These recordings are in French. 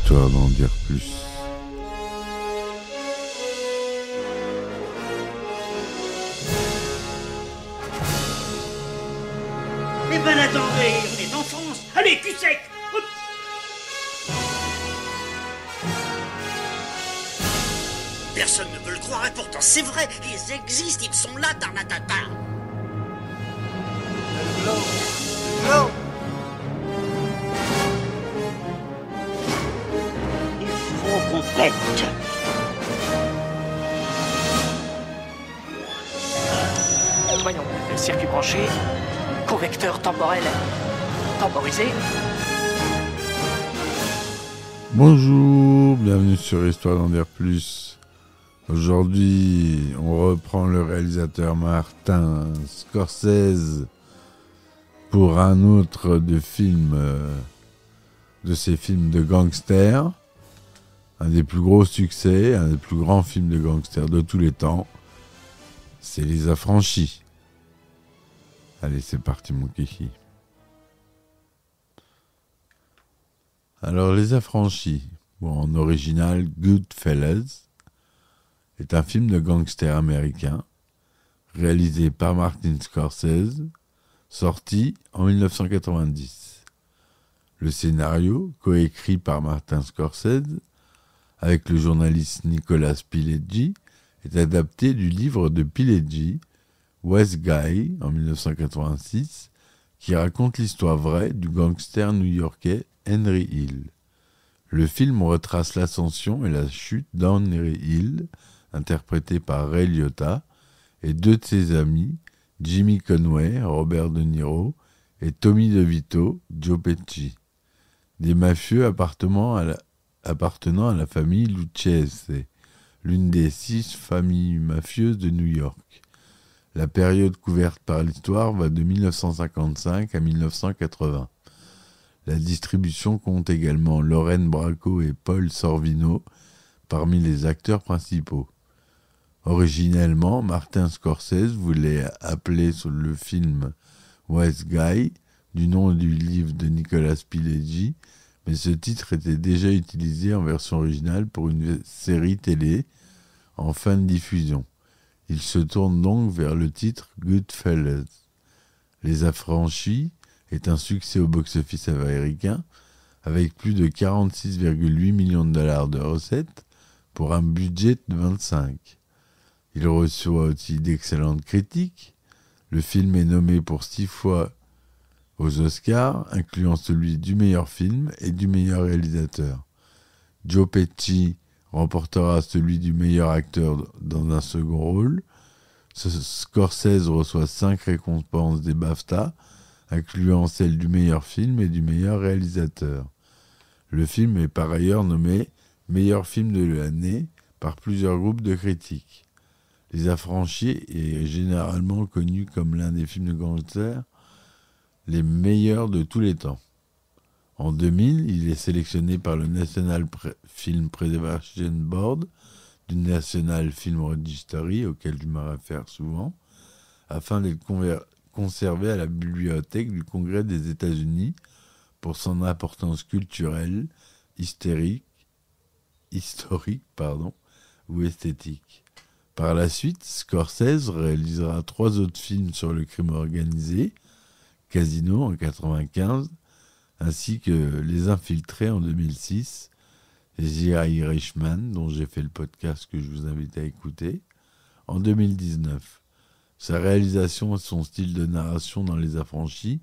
Histoire d'en dire plus. Eh ben attendez, on est en France. Allez, cul sec. Hop. Personne ne veut le croire et pourtant c'est vrai, ils existent, ils sont là, Tarnatata. Glow. Il faut qu'on pète. Voyons, le circuit branché, correcteur temporel temporisé. Bonjour, bienvenue sur Histoire d'en dire plus. Aujourd'hui, on reprend le réalisateur Martin Scorsese pour un autre de ses films de gangsters. Un des plus gros succès, un des plus grands films de gangsters de tous les temps. C'est Les Affranchis. Allez, c'est parti mon kiki. Alors, Les Affranchis, ou en original Goodfellas, est un film de gangster américain réalisé par Martin Scorsese, sorti en 1990. Le scénario, coécrit par Martin Scorsese avec le journaliste Nicolas Pileggi, est adapté du livre de Pileggi, West Guy, en 1986, qui raconte l'histoire vraie du gangster new-yorkais Henry Hill. Le film retrace l'ascension et la chute d'Henry Hill, interprété par Ray Liotta, et deux de ses amis, Jimmy Conway, Robert De Niro, et Tommy DeVito, Joe Pesci, des mafieux appartenant à la famille Lucchese, l'une des 6 familles mafieuses de New York. La période couverte par l'histoire va de 1955 à 1980. La distribution compte également Lorraine Bracco et Paul Sorvino parmi les acteurs principaux. Originellement, Martin Scorsese voulait appeler le film West Guy, du nom du livre de Nicolas Pileggi, mais ce titre était déjà utilisé en version originale pour une série télé en fin de diffusion. Il se tourne donc vers le titre Goodfellas. Les Affranchis est un succès au box-office américain avec plus de 46,8 millions de dollars de recettes pour un budget de 25. Il reçoit aussi d'excellentes critiques. Le film est nommé pour 6 fois aux Oscars, incluant celui du meilleur film et du meilleur réalisateur. Joe Pesci remportera celui du meilleur acteur dans un second rôle. Scorsese reçoit 5 récompenses des BAFTA, incluant celle du meilleur film et du meilleur réalisateur. Le film est par ailleurs nommé meilleur film de l'année par plusieurs groupes de critiques. Les Affranchis est généralement connu comme l'un des films de gangsters les meilleurs de tous les temps. En 2000, il est sélectionné par le National Film Preservation Board du National Film Registry, auquel je me réfère souvent, afin d'être conservé à la bibliothèque du Congrès des États-Unis pour son importance culturelle, historique, ou esthétique. Par la suite, Scorsese réalisera 3 autres films sur le crime organisé, Casino en 1995, ainsi que Les Infiltrés en 2006, et The Irishman, dont j'ai fait le podcast que je vous invite à écouter, en 2019. Sa réalisation et son style de narration dans Les Affranchis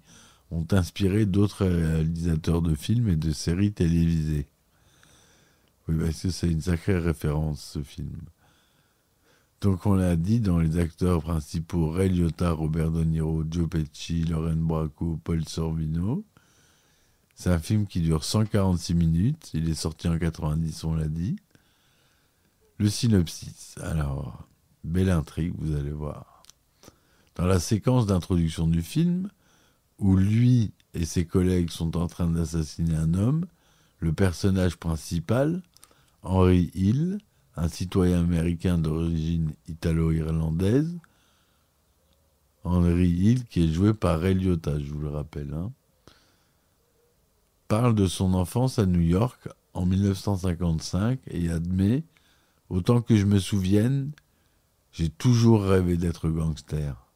ont inspiré d'autres réalisateurs de films et de séries télévisées. Oui, parce que c'est une sacrée référence, ce film. Donc on l'a dit, dans les acteurs principaux, Ray Liotta, Robert De Niro, Joe Pesci, Lorraine Bracco, Paul Sorvino. C'est un film qui dure 146 minutes, il est sorti en 90, on l'a dit. Le synopsis, alors, belle intrigue, vous allez voir. Dans la séquence d'introduction du film, où lui et ses collègues sont en train d'assassiner un homme, le personnage principal, Henry Hill, un citoyen américain d'origine italo-irlandaise, Henry Hill, qui est joué par Ray Liotta, je vous le rappelle, parle de son enfance à New York en 1955 et admet « Autant que je me souvienne, j'ai toujours rêvé d'être gangster ».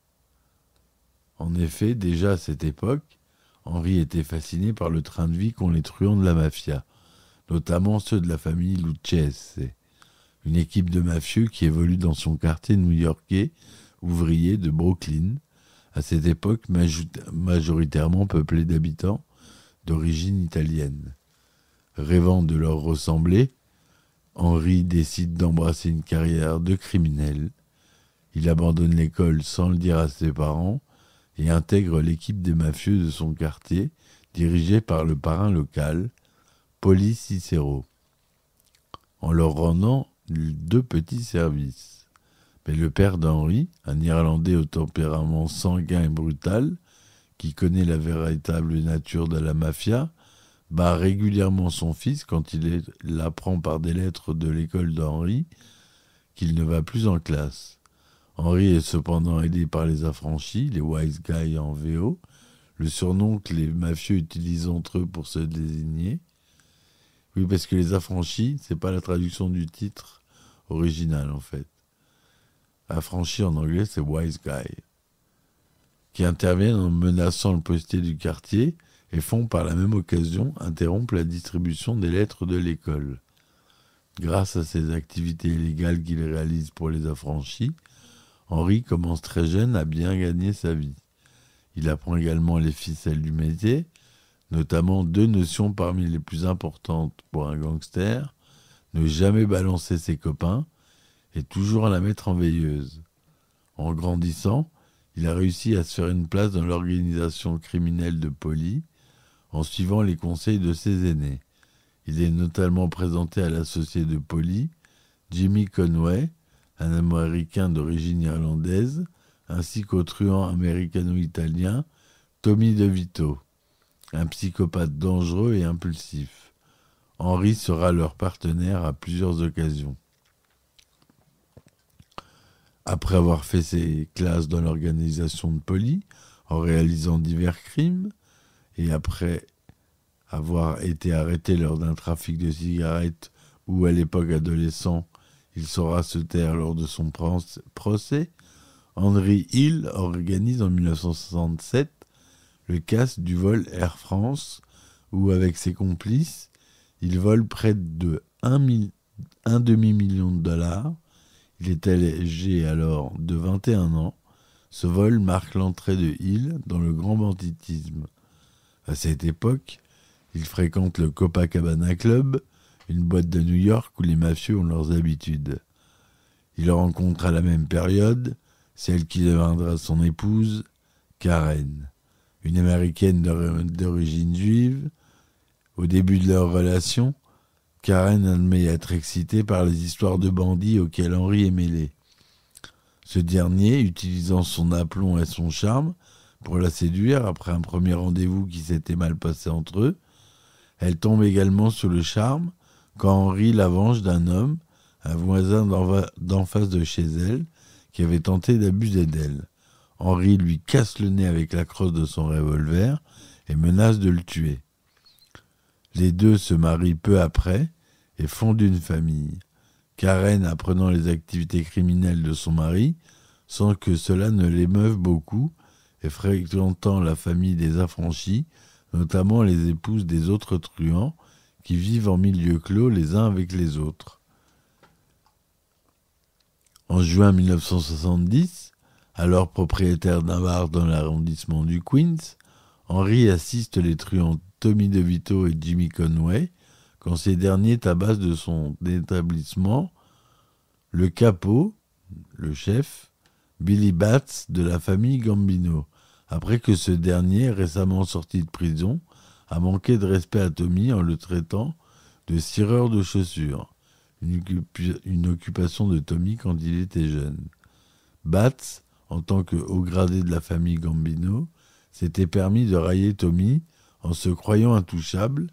En effet, déjà à cette époque, Henry était fasciné par le train de vie qu'ont les truands de la mafia, notamment ceux de la famille Lucchese, une équipe de mafieux qui évolue dans son quartier new-yorkais ouvrier de Brooklyn, à cette époque majoritairement peuplé d'habitants d'origine italienne. Rêvant de leur ressembler, Henry décide d'embrasser une carrière de criminel. Il abandonne l'école sans le dire à ses parents et intègre l'équipe des mafieux de son quartier, dirigée par le parrain local, Paulie Cicero, en leur rendant 2 petits services. Mais le père d'Henry, un Irlandais au tempérament sanguin et brutal, qui connaît la véritable nature de la mafia, bat régulièrement son fils quand il l'apprend par des lettres de l'école d'Henry qu'il ne va plus en classe. Henry est cependant aidé par les affranchis, les wise guys en VO, le surnom que les mafieux utilisent entre eux pour se désigner. Oui, parce que les affranchis, c'est pas la traduction du titre original en fait. Affranchis en anglais, c'est wise guy, qui interviennent en menaçant le postier du quartier et font par la même occasion interrompre la distribution des lettres de l'école. Grâce à ces activités illégales qu'il réalise pour les affranchis, Henry commence très jeune à bien gagner sa vie. Il apprend également les ficelles du métier, notamment 2 notions parmi les plus importantes pour un gangster: ne jamais balancer ses copains et toujours la mettre en veilleuse. En grandissant, il a réussi à se faire une place dans l'organisation criminelle de Paulie en suivant les conseils de ses aînés. Il est notamment présenté à l'associé de Paulie, Jimmy Conway, un Américain d'origine irlandaise, ainsi qu'au truand américano-italien Tommy DeVito, un psychopathe dangereux et impulsif. Henry sera leur partenaire à plusieurs occasions. Après avoir fait ses classes dans l'organisation de Paulie, en réalisant divers crimes, et après avoir été arrêté lors d'un trafic de cigarettes où, à l'époque adolescent, il saura se taire lors de son procès, Henry Hill organise en 1967 le casse du vol Air France, où, avec ses complices, il vole près de un demi-million de dollars. Il est âgé alors de 21 ans. Ce vol marque l'entrée de Hill dans le grand banditisme. À cette époque, il fréquente le Copacabana Club, une boîte de New York où les mafieux ont leurs habitudes. Il rencontre à la même période celle qui deviendra son épouse, Karen, une Américaine d'origine juive. Au début de leur relation, Karen admet être excitée par les histoires de bandits auxquelles Henry est mêlé. Ce dernier, utilisant son aplomb et son charme pour la séduire après un premier rendez-vous qui s'était mal passé entre eux, elle tombe également sous le charme quand Henry la venge d'un homme, un voisin d'en face de chez elle, qui avait tenté d'abuser d'elle. Henry lui casse le nez avec la crosse de son revolver et menace de le tuer. Les deux se marient peu après et fondent une famille. Karen, apprenant les activités criminelles de son mari, sans que cela ne l'émeuve beaucoup, et fréquentant la famille des affranchis, notamment les épouses des autres truands, qui vivent en milieu clos les uns avec les autres. En juin 1970, alors propriétaire d'un bar dans l'arrondissement du Queens, Henry assiste les truands Tommy DeVito et Jimmy Conway quand ces derniers tabassent de son établissement le capot, le chef, Billy Batts de la famille Gambino, après que ce dernier, récemment sorti de prison, a manqué de respect à Tommy en le traitant de cireur de chaussures, une occupation de Tommy quand il était jeune. Batts, en tant que haut gradé de la famille Gambino, s'était permis de railler Tommy en se croyant intouchable,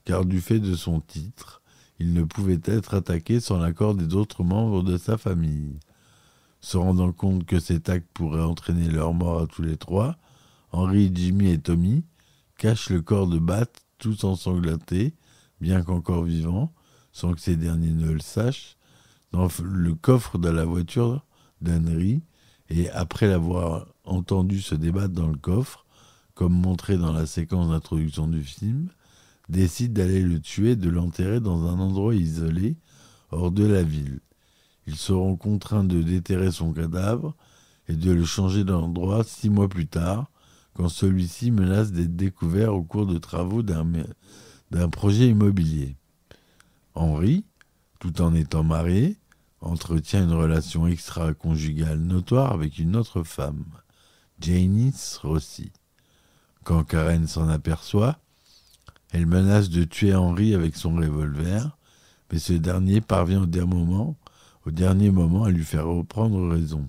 car du fait de son titre, il ne pouvait être attaqué sans l'accord des autres membres de sa famille. Se rendant compte que cet acte pourrait entraîner leur mort à tous les trois, Henry, Jimmy et Tommy cachent le corps de Batts tous ensanglantés, bien qu'encore vivant, sans que ces derniers ne le sachent, dans le coffre de la voiture d'Henry, et après l'avoir entendu se débattre dans le coffre, comme montré dans la séquence d'introduction du film, décide d'aller le tuer et de l'enterrer dans un endroit isolé, hors de la ville. Ils seront contraints de déterrer son cadavre et de le changer d'endroit 6 mois plus tard, quand celui-ci menace d'être découvert au cours de travaux d'un projet immobilier. Henry, tout en étant marié, entretient une relation extra-conjugale notoire avec une autre femme, Janice Rossi. Quand Karen s'en aperçoit, elle menace de tuer Henry avec son revolver, mais ce dernier parvient au dernier moment à lui faire reprendre raison.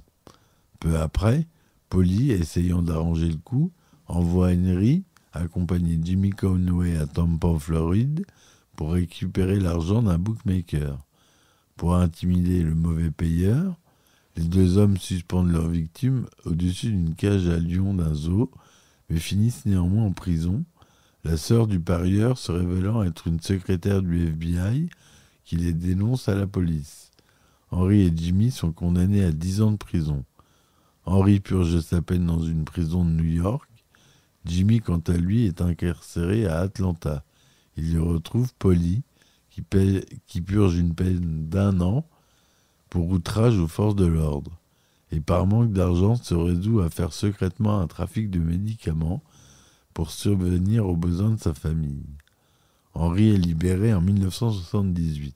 Peu après, Polly, essayant d'arranger le coup, envoie Henry, accompagné de Jimmy Conway à Tampa, en Floride, pour récupérer l'argent d'un bookmaker. Pour intimider le mauvais payeur, les deux hommes suspendent leur victime au-dessus d'une cage à lions d'un zoo, mais finissent néanmoins en prison, la sœur du parieur se révélant être une secrétaire du FBI qui les dénonce à la police. Henry et Jimmy sont condamnés à 10 ans de prison. Henry purge sa peine dans une prison de New York. Jimmy, quant à lui, est incarcéré à Atlanta. Il y retrouve Polly, qui purge une peine d'1 an pour outrage aux forces de l'ordre. Et par manque d'argent, se résout à faire secrètement un trafic de médicaments pour subvenir aux besoins de sa famille. Henry est libéré en 1978.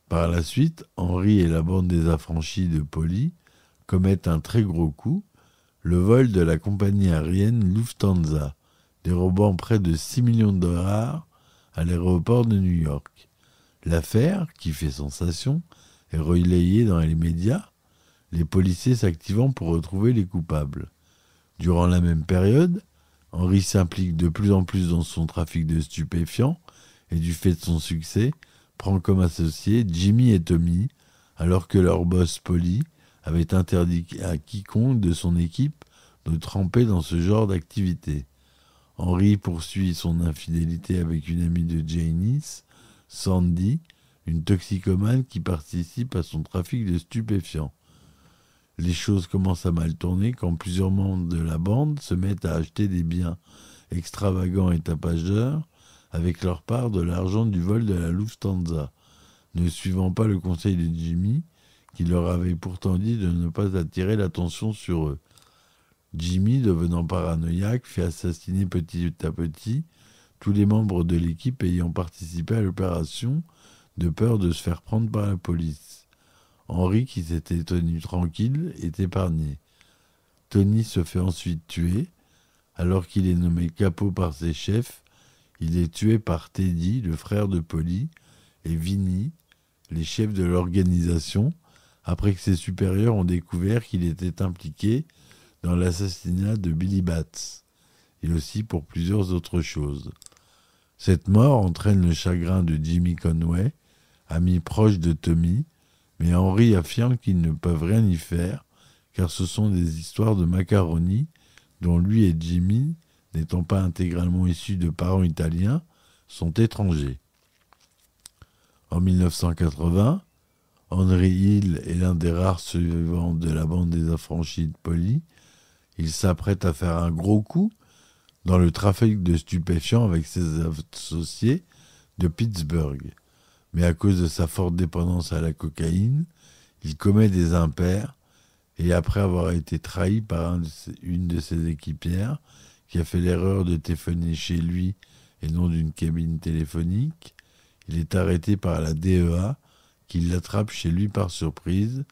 Par la suite, Henry et la bande des affranchis de Polly commettent un très gros coup, le vol de la compagnie aérienne Lufthansa, dérobant près de 6 millions de dollars à l'aéroport de New York. L'affaire, qui fait sensation, est relayée dans les médias, les policiers s'activant pour retrouver les coupables. Durant la même période, Henry s'implique de plus en plus dans son trafic de stupéfiants et du fait de son succès, prend comme associés Jimmy et Tommy, alors que leur boss Polly avait interdit à quiconque de son équipe de tremper dans ce genre d'activité. Henry poursuit son infidélité avec une amie de Janice, Sandy, une toxicomane qui participe à son trafic de stupéfiants. Les choses commencent à mal tourner quand plusieurs membres de la bande se mettent à acheter des biens extravagants et tapageurs avec leur part de l'argent du vol de la Lufthansa, ne suivant pas le conseil de Jimmy, qui leur avait pourtant dit de ne pas attirer l'attention sur eux. Jimmy, devenant paranoïaque, fait assassiner petit à petit tous les membres de l'équipe ayant participé à l'opération, de peur de se faire prendre par la police. Henry, qui s'était tenu tranquille, est épargné. Tony se fait ensuite tuer. Alors qu'il est nommé capot par ses chefs, il est tué par Teddy, le frère de Polly, et Vinny, les chefs de l'organisation, après que ses supérieurs ont découvert qu'il était impliqué dans l'assassinat de Billy Batts, et aussi pour plusieurs autres choses. Cette mort entraîne le chagrin de Jimmy Conway, ami proche de Tommy, mais Henry affirme qu'ils ne peuvent rien y faire, car ce sont des histoires de macaroni dont lui et Jimmy, n'étant pas intégralement issus de parents italiens, sont étrangers. En 1980, Henry Hill est l'un des rares survivants de la bande des affranchis de Polly. Il s'apprête à faire un gros coup dans le trafic de stupéfiants avec ses associés de Pittsburgh. Mais à cause de sa forte dépendance à la cocaïne, il commet des impairs et après avoir été trahi par une de ses équipières qui a fait l'erreur de téléphoner chez lui et non d'une cabine téléphonique, il est arrêté par la DEA qui l'attrape chez lui par surprise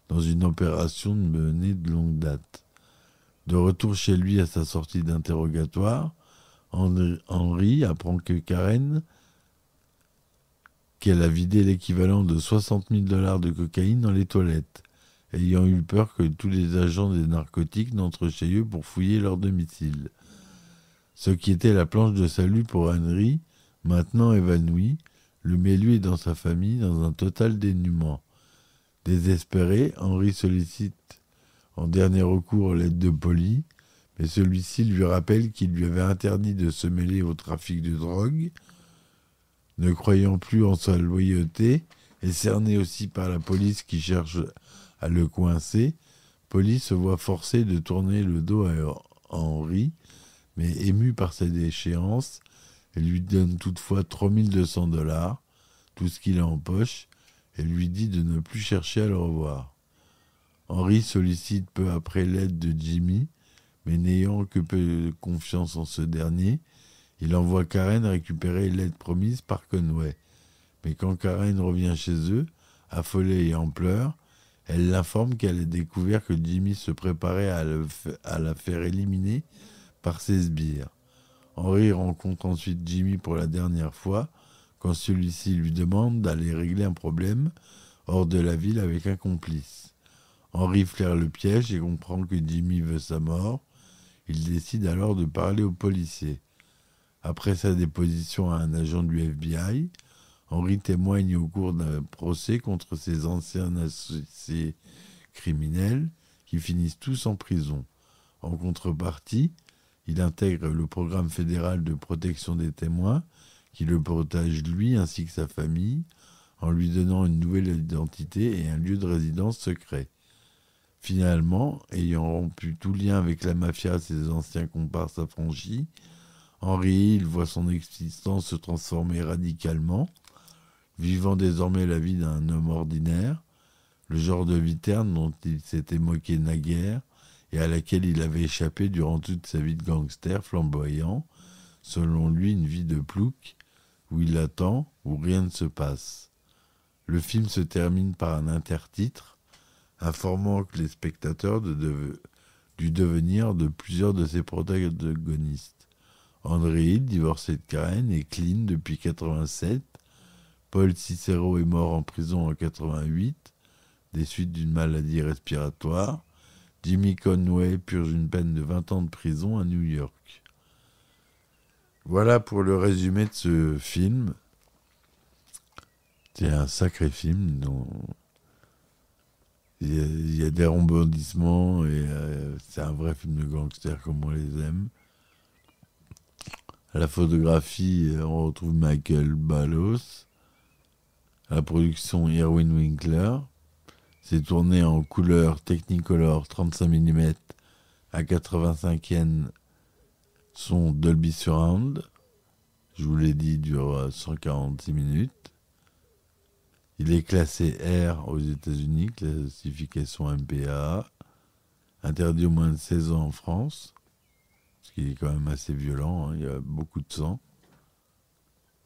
dans une opération menée de longue date. De retour chez lui à sa sortie d'interrogatoire, Henry apprend que Karen, qu'elle a vidé l'équivalent de 60 000 $ de cocaïne dans les toilettes, ayant eu peur que tous les agents des narcotiques n'entrent chez eux pour fouiller leur domicile. Ce qui était la planche de salut pour Henry, maintenant évanoui, le met lui et dans sa famille dans un total dénuement. Désespéré, Henry sollicite en dernier recours l'aide de Polly, mais celui-ci lui rappelle qu'il lui avait interdit de se mêler au trafic de drogue. Ne croyant plus en sa loyauté, et cerné aussi par la police qui cherche à le coincer, Polly se voit forcé de tourner le dos à Henry, mais ému par sa déchéance, elle lui donne toutefois $3200, tout ce qu'il a en poche, et lui dit de ne plus chercher à le revoir. Henry sollicite peu après l'aide de Jimmy, mais n'ayant que peu de confiance en ce dernier, il envoie Karen récupérer l'aide promise par Conway. Mais quand Karen revient chez eux, affolée et en pleurs, elle l'informe qu'elle a découvert que Jimmy se préparait à la faire éliminer par ses sbires. Henry rencontre ensuite Jimmy pour la dernière fois, quand celui-ci lui demande d'aller régler un problème hors de la ville avec un complice. Henry flaire le piège et comprend que Jimmy veut sa mort. Il décide alors de parler aux policiers. Après sa déposition à un agent du FBI, Henry témoigne au cours d'un procès contre ses anciens associés criminels qui finissent tous en prison. En contrepartie, il intègre le programme fédéral de protection des témoins qui le protège lui ainsi que sa famille en lui donnant une nouvelle identité et un lieu de résidence secret. Finalement, ayant rompu tout lien avec la mafia et ses anciens comparses affranchis, Henry Hill voit son existence se transformer radicalement, vivant désormais la vie d'un homme ordinaire, le genre de vie terne dont il s'était moqué naguère et à laquelle il avait échappé durant toute sa vie de gangster flamboyant, selon lui une vie de plouc, où il attend, où rien ne se passe. Le film se termine par un intertitre, informant les spectateurs du devenir de plusieurs de ses protagonistes. Henry Hill, divorcé de Karen, est clean depuis 87. Paul Cicero est mort en prison en 88, des suites d'une maladie respiratoire. Jimmy Conway purge une peine de 20 ans de prison à New York. Voilà pour le résumé de ce film. C'est un sacré film dont il y a des rebondissements et c'est un vrai film de gangster comme on les aime. À la photographie, on retrouve Michael Ballos. À la production, Irwin Winkler. C'est tourné en couleur Technicolor 35 mm à 85e son Dolby Surround. Je vous l'ai dit, dure 146 minutes. Il est classé R aux États-Unis, classification MPAA. Interdit aux moins de 16 ans en France. Ce qui est quand même assez violent, hein. Il y a beaucoup de sang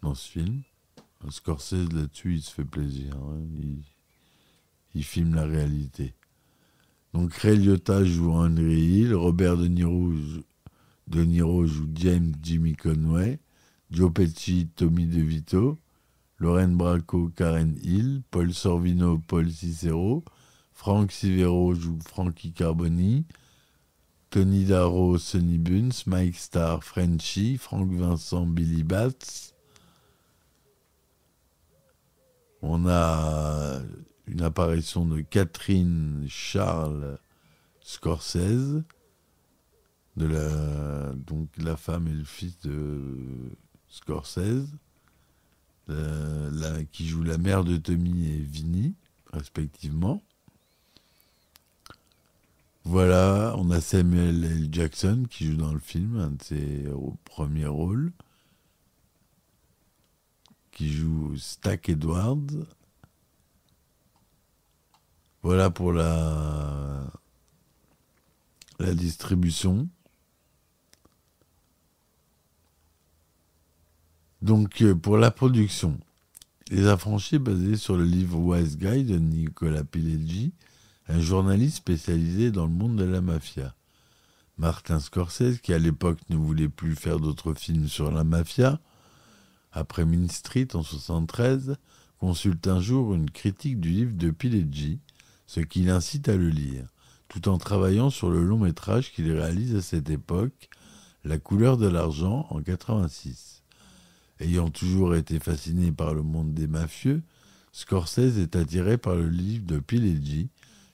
dans ce film. Scorsese, là-dessus, il se fait plaisir. Hein. Il filme la réalité. Donc, Ray Liotta joue Henry Hill, Robert De Niro joue James Jimmy Conway, Joe Pesci, Tommy DeVito, Lorraine Bracco, Karen Hill, Paul Sorvino, Paul Cicero, Frank Sivero joue Frankie Carboni, Tony Darrow, Sonny Bunce, Mike Starr, Frenchie, Frank Vincent, Billy Batts. On a une apparition de Catherine Charles Scorsese, donc la femme et le fils de Scorsese, qui joue la mère de Tommy et Vinny, respectivement. Voilà, on a Samuel L. Jackson qui joue dans le film, un de ses premiers rôles, qui joue Stack Edwards. Voilà pour la distribution. Donc, pour la production, Les Affranchis, basé sur le livre Wise Guy de Nicola Pileggi, un journaliste spécialisé dans le monde de la mafia. Martin Scorsese, qui à l'époque ne voulait plus faire d'autres films sur la mafia, après Mean Street en 1973, consulte un jour une critique du livre de Pileggi, ce qui l'incite à le lire, tout en travaillant sur le long métrage qu'il réalise à cette époque, La couleur de l'argent, en 1986. Ayant toujours été fasciné par le monde des mafieux, Scorsese est attiré par le livre de Pileggi,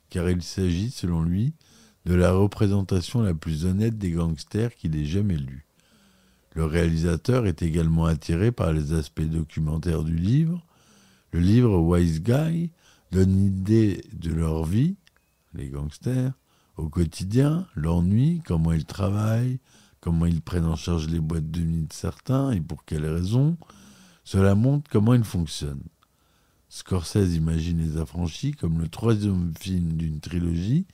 car il s'agit, selon lui, de la représentation la plus honnête des gangsters qu'il ait jamais lue. Le réalisateur est également attiré par les aspects documentaires du livre. Le livre Wise Guy donne une idée de leur vie, les gangsters, au quotidien, l'ennui, comment ils travaillent, comment ils prennent en charge les boîtes de nuit de certains et pour quelles raisons. Cela montre comment ils fonctionnent. Scorsese imagine Les Affranchis comme le troisième film d'une trilogie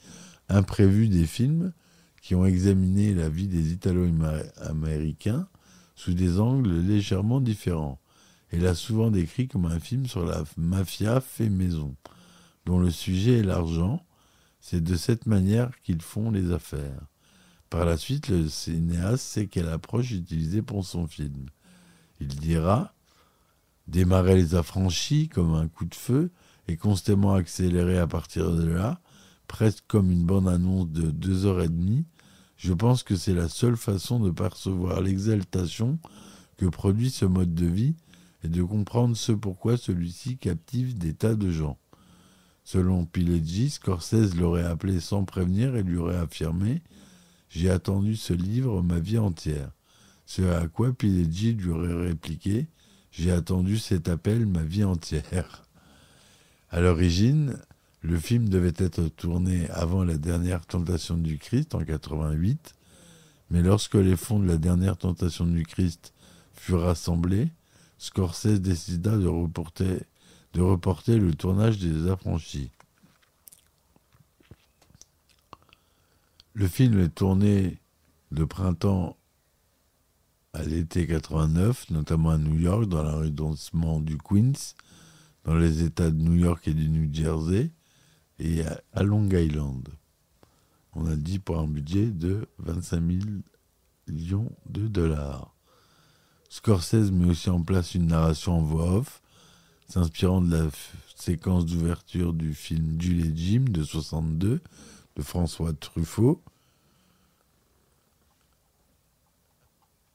imprévue des films qui ont examiné la vie des Italo-Américains sous des angles légèrement différents, et l'a souvent décrit comme un film sur la mafia fait maison, dont le sujet est l'argent. C'est de cette manière qu'ils font les affaires. Par la suite, le cinéaste sait quelle approche utiliser pour son film. Il dira « Démarrer Les Affranchis comme un coup de feu et constamment accélérer à partir de là, presque comme une bande-annonce de 2h30, je pense que c'est la seule façon de percevoir l'exaltation que produit ce mode de vie et de comprendre ce pourquoi celui-ci captive des tas de gens. » Selon Pileggi, Scorsese l'aurait appelé sans prévenir et lui aurait affirmé « J'ai attendu ce livre ma vie entière ». Ce à quoi Pileggi lui aurait répliqué « J'ai attendu cet appel ma vie entière ». À l'origine, le film devait être tourné avant La Dernière Tentation du Christ en 88, mais lorsque les fonds de La Dernière Tentation du Christ furent rassemblés, Scorsese décida de reporter le tournage des Affranchis. Le film est tourné de printemps à l'été 89, notamment à New York, dans l'arrondissement du Queens, dans les États de New York et du New Jersey, et à Long Island. On a dit pour un budget de 25 millions de dollars. Scorsese met aussi en place une narration en voix off, s'inspirant de la séquence d'ouverture du film Jules et Jim de 62 de François Truffaut.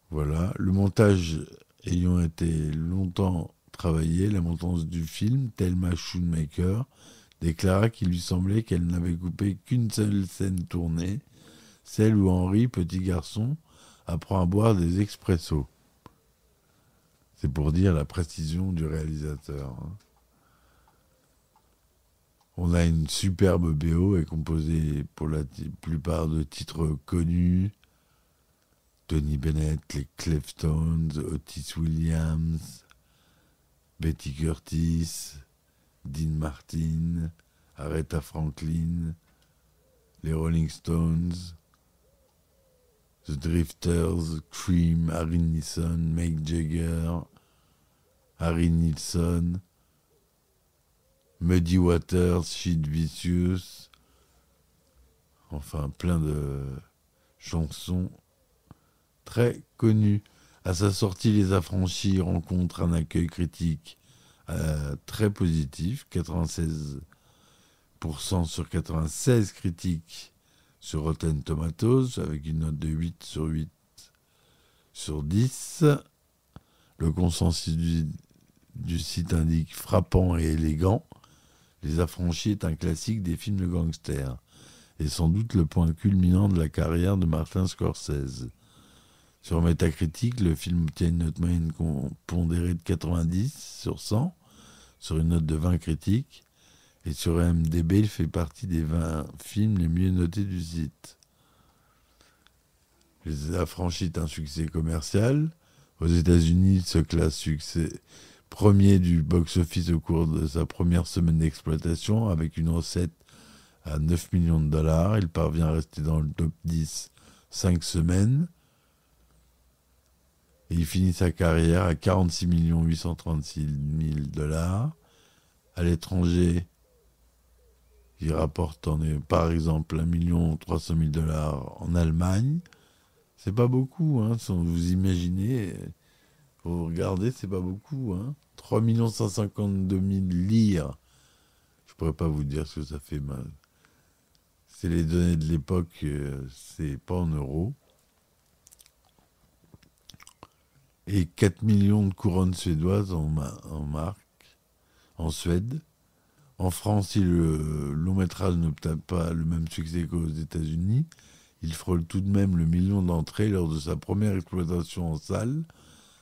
Voilà, le montage ayant été longtemps travaillé, la montante du film, Thelma Schoonmaker, déclara qu'il lui semblait qu'elle n'avait coupé qu'une seule scène tournée, celle où Henri, petit garçon, apprend à boire des expressos. C'est pour dire la précision du réalisateur. On a une superbe BO et composée pour la plupart de titres connus. Tony Bennett, les Cleftones, Otis Williams, Betty Curtis, Dean Martin, Aretha Franklin, les Rolling Stones, The Drifters, Cream, Harry Nilsson, Mick Jagger, Harry Nilsson, Muddy Waters, Sid Vicious, enfin plein de chansons très connues. À sa sortie, Les Affranchis rencontrent un accueil critique très positif, 96% sur 96 critiques sur Rotten Tomatoes, avec une note de 8 sur 10. Le consensus du site indique frappant et élégant. Les Affranchis est un classique des films de gangsters et sans doute le point culminant de la carrière de Martin Scorsese. Sur Metacritic, le film obtient une note moyenne pondérée de 90 sur 100, sur une note de 20 critiques, et sur IMDb, il fait partie des 20 films les mieux notés du site. Les Affranchis est un succès commercial. Aux États-Unis, il se classe premier du box-office au cours de sa première semaine d'exploitation, avec une recette à 9 millions de dollars. Il parvient à rester dans le top 10 5 semaines. Et il finit sa carrière à 46 836 000 dollars. À l'étranger, il rapporte par exemple 1 300 000 dollars en Allemagne. C'est pas beaucoup, hein, si vous imaginez, vous regardez, c'est pas beaucoup. Hein. 3 152 000 lire. Je pourrais pas vous dire ce que ça fait mal. C'est les données de l'époque, c'est pas en euros. Et 4 millions de couronnes suédoises en marque, en Suède. En France, si le long métrage n'obtient pas le même succès qu'aux États-Unis, Il frôle tout de même le million d'entrées lors de sa première exploitation en salle,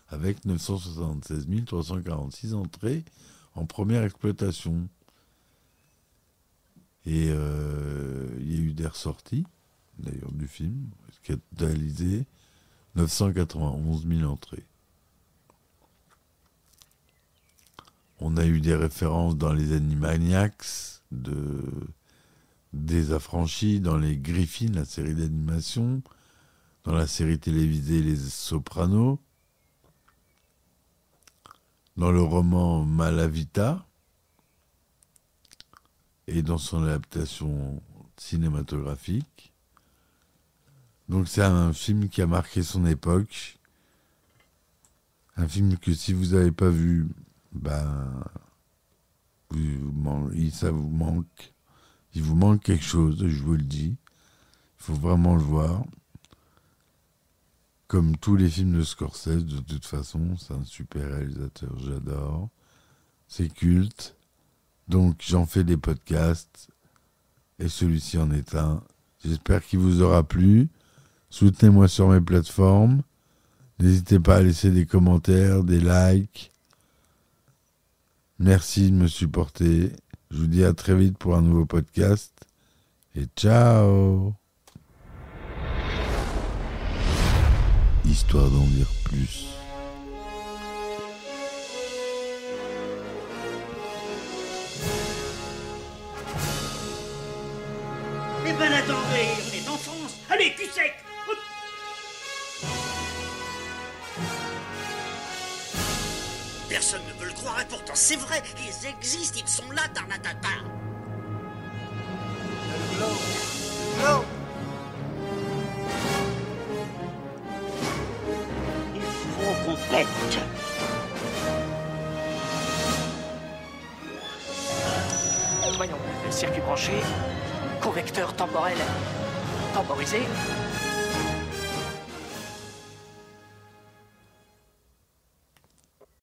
avec 976 346 entrées en première exploitation. Et il y a eu des ressorties, d'ailleurs, du film, qui a totalisé 991 000 entrées. On a eu des références dans les Animaniacs, des Affranchis, dans les Griffins, la série d'animation, dans la série télévisée Les Sopranos, dans le roman Malavita et dans son adaptation cinématographique. Donc c'est un film qui a marqué son époque, un film que si vous n'avez pas vu, ça vous manque. Il vous manque quelque chose, je vous le dis. Il faut vraiment le voir. Comme tous les films de Scorsese, de toute façon, c'est un super réalisateur, j'adore. C'est culte. Donc j'en fais des podcasts. Et celui-ci en est un. J'espère qu'il vous aura plu. Soutenez-moi sur mes plateformes. N'hésitez pas à laisser des commentaires, des likes. Merci de me supporter. Je vous dis à très vite pour un nouveau podcast. Et ciao! Histoire d'en dire plus. Eh ben attendez, on est en France. Allez, cul sec. Hop. Personne ne veut le croire et pourtant c'est vrai, ils existent, ils sont là, Tarnatata. Le globe. Globe. Il faut qu'on pète. Voyons, circuit branché, correcteur temporel temporisé,